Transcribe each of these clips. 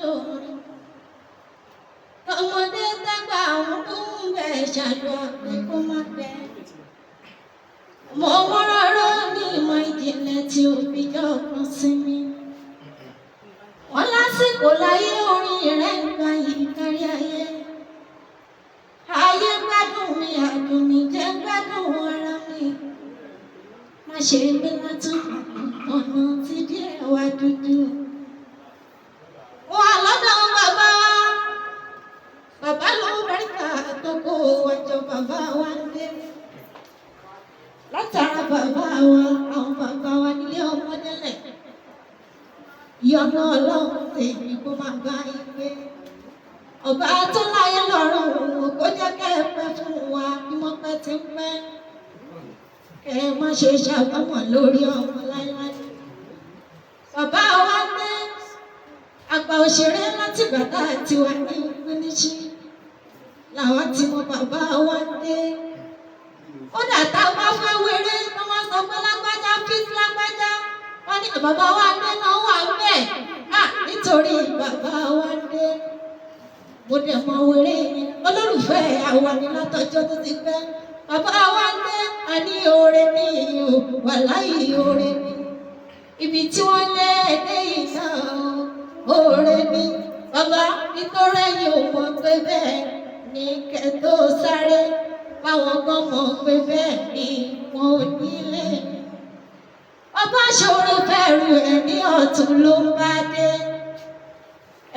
lórí. Ọmọdé dàgbà àwọn tó ń bẹ̀ ṣàdúrà pé kó má bẹ̀. Mo wọ́n rárá ní ìmọ̀ ìjìnlẹ̀ tí ó fi jọ ọkàn sí mi. Wọ́n lásìkò láyé orin rẹ̀ ń gba yìí kárí ayé. Ayé gbádùn mi, àdùn mi jẹ́ gbádùn ara mi. Má ṣe gbé látún ọ̀nà tí díẹ̀ wá dúdú. Wà lọ́dọ̀ bàbá wa. Bàbá ló bẹ̀rẹ̀ tó kó wájọ bàbá wa ń dé. Látara bàbá wa, àwọn bàbá wa nílé ọmọdé lẹ̀. Ìyọ́nú Ọlọ́run tèmi kó máa bá yín gbé. Ọba tó láyé lọ́rùn kó jẹ́ kẹ́ ẹ pẹ́ fún wa bí mo pẹ́ ti ń pẹ́. Kẹ́ ẹ má ṣe ṣàbámọ̀ lórí ọmọ láíláí. Bàbá wa dé àgbà òṣèré láti bàtà tiwa ní ìpínlẹ̀ làwọn tí mo bàbá wa dé. Ó dà tá a bá fẹ́ wéré tó wọ́n sọ pé lágbájá fíìsì lágbájá. Wọ́n ní bàbá wa dé náà wà bẹ́ẹ̀. Nítorí bàbá wa dé. Mo dẹ̀ mọ wéré yẹn. Olólùfẹ́ àwa ni látọjọ́ tó ti pẹ́. Bàbá wa dé àní oore ní wàláhì oore ní. Ibi tí wọ́n lé ẹ̀dẹ́ yìí náà oore ní. Bàbá nítorí ẹ̀yin ò mọ̀ pé bẹ́ẹ̀ ni kẹ́ tó sáré. Báwọn kan mọ̀ pé bẹ́ẹ̀ ni wọn ò nílé. Ọba ṣòro fẹ́rù ẹ̀ ní ọ̀tún ló ń bá dé.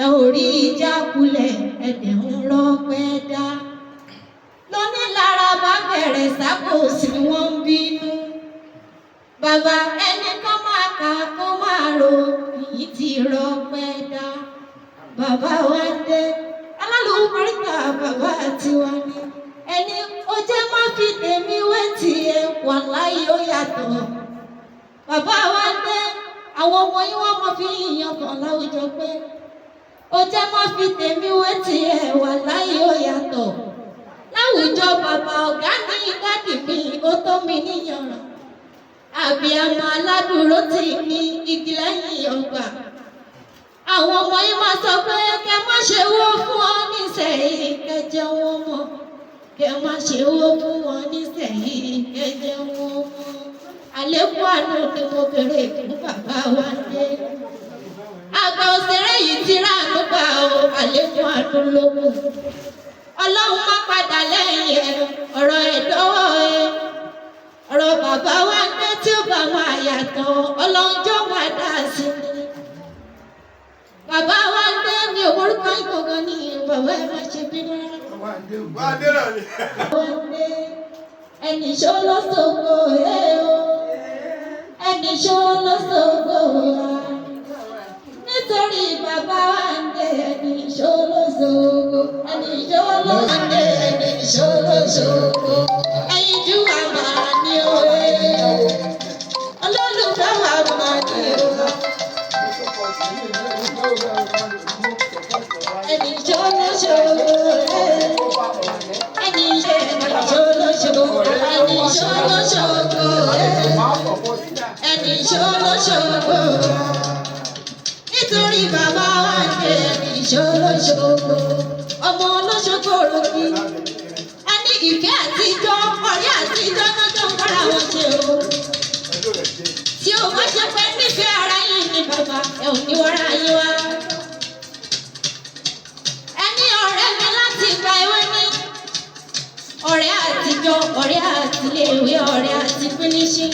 Ẹ ò rí ìjákulẹ̀ ẹ̀dẹ̀ ń rọ́pẹ́ dá. Lóní lára bá bẹ̀rẹ̀ sákòsí wọ́n ń bínú. Bàbá ẹni kan máa kà kó máa ro èyí tí rọ́pẹ́ dá. Bàbá wa dé alálùbáríkà bàbá tiwa ni. Ẹni ó jẹ́ má fi tèmi wé tiẹ̀ wàláhì ó yàtọ̀. Bàbá wa dé àwọn ọmọ yín wọ́n máa fi yíyan kan láwùjọ pé ó jẹ́ má fi tèmi wé tiẹ̀ wàláhì ó yàtọ̀. Láwùjọ bàbá ọ̀gá ní dádì mi ó tó mi níyànràn. Àbíamọ aládùúró tì ní igi lẹ́yìn ọgbà. Àwọn ọmọ yín máa sọ pé kẹ́ má ṣe wó fún ọ nísẹ̀yìn kẹjẹ wọn mọ̀. Kẹ́ má ṣe wó fún wọn nísẹ̀yìn kẹjẹ wọn mọ̀. Àlékún àánú ni mo bèrè fún bàbá wa dé. Àgbà òṣèré yìí ti rà nígbà o, àlékún àánú ló mú. Ọlọ́run má padà lẹ́yìn ẹ̀, ọ̀rọ̀ ẹ̀dọ́wọ́ ẹ̀. Ọ̀rọ̀ bàbá wa dé tí ó bá máa yàtọ̀, Ọlọ́run jọ máa dá sí i. Bàbá wa dé ní orúkọ ìgbọ̀ngàn ní bàbá ẹ̀ máa ṣe bí náà. Ẹni ṣó ló sògbò ẹ̀ o. Ẹni ṣó ló sògbò wa. Nítorí bàbá wa ń dé ẹni ṣó ló sògbò. Ẹni ṣó ló ń dé ẹni ṣó ló sògbò. Ẹyin jú wa máa ní òwe. Olólùfẹ́ wa máa ní òwe. Ẹni ṣó ló sògbò ẹ̀. Ẹni ṣó ló sògbò. Ẹni ṣó ló sògbò ẹ̀. Ẹni ṣó ló sògbò. Nítorí bàbá wa dé ẹni ṣó ló sògbò. Ọmọ olóṣogbo rògbì. A ní ìfẹ́ àtijọ́, ọ̀rẹ́ àtijọ́ lọ́jọ́ ń bára wọn ṣe o. Tí o bá ṣe pé nífẹ̀ẹ́ ara yín ni bàbá ẹ ò ní wọ́ra yín wá. Ẹni ọ̀rẹ́ mi láti gba ewé ní. Ọ̀rẹ́ àtijọ́, ọ̀rẹ́ àtiléèwé, ọ̀rẹ́ àti pínísì.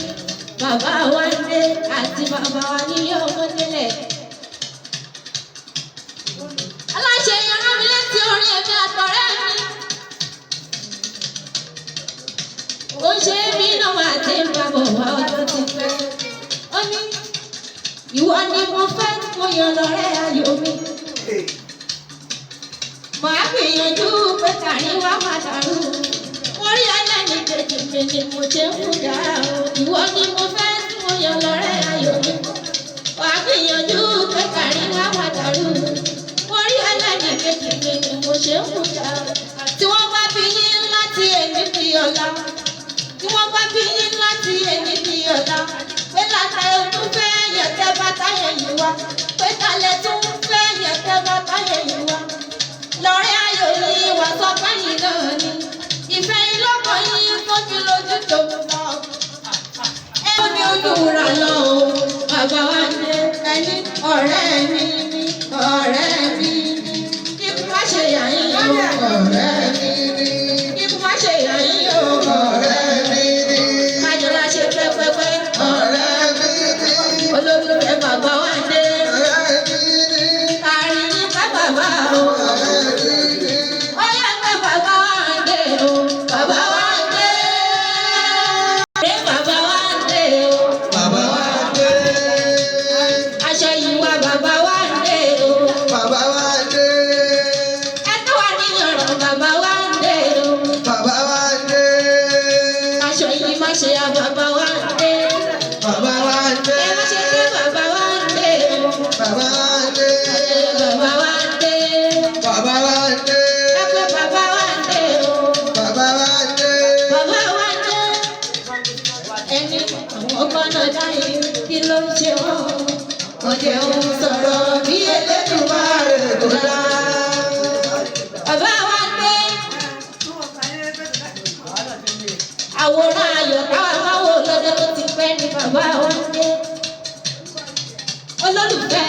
Bàbá wa dé àti bàbá wa nílé ọmọdélẹ̀. Aláṣẹ yẹn rán mi létí orin ẹ̀mí àtọ̀rẹ́ mi. Ó ṣe é bí náà wà tí ń bá bọ̀ wá ọjọ́ ti pẹ́. Ó ní ìwọ ni mo fẹ́ mo yan lọ́rẹ́ ayọ̀ mi. Màá gbìyànjú pé kàrin wá máa dàrú. Mo rí ẹlẹ́ni kejì mi ni mo ṣe ń kú dáa o. Ìwọ ni mo fẹ́ mo yan lọ́rẹ́ ayọ̀ mi. Màá gbìyànjú pé kàrin wá máa dàrú. Mo rí ẹlẹ́ni kejì mi ni mo ṣe ń kú dáa o. Tí wọ́n bá fi yín láti èmi fi ọ̀la. Tí wọ́n bá bí yín láti èmi ní ọ̀la. Pé látàrí tún fẹ́ yẹ̀kẹ́ bàtà yẹn yìí wá. Pé talẹ̀ tún fẹ́ yẹ̀kẹ́ bàtà wúrà lọ o bàbá wa dé ẹni ọ̀rẹ́ mi ni ọ̀rẹ́ mi ni kíkú má ṣe yàn yín o ọ̀rẹ́ mi ni kíkú má ṣe yàn yín o ọ̀rẹ́ mi ni májọlá ṣe pẹ́pẹ́pẹ́ ọ̀rẹ́ mi ni olólùfẹ́ bàbá wa dé ọ̀rẹ́ mi ni kárí ní ká bàbá o ọ̀rẹ́ mi ni ọ̀yà pé bàbá wa dé o bàbá wa. Ṣe ya bàbá wa dé. Bàbá wa dé. Ẹ má ṣe pé bàbá wa dé. Bàbá wa dé. Bàbá wa dé. Bàbá wa dé. Ẹ pé bàbá wa dé o. Bàbá wa dé. Bàbá wa dé. Ẹni àwọn gbọ́nà dáyé kí ló ń ṣe wọ́n? Wọ́n jẹ́ òun sọ̀rọ̀ bí Elédùmarè tó dá. Bàbá wa dé. Àwòrán ayọ̀ táwa máa wò lọ́dọ̀ tó ti pẹ́ ní bàbá wa dé. Olólùfẹ́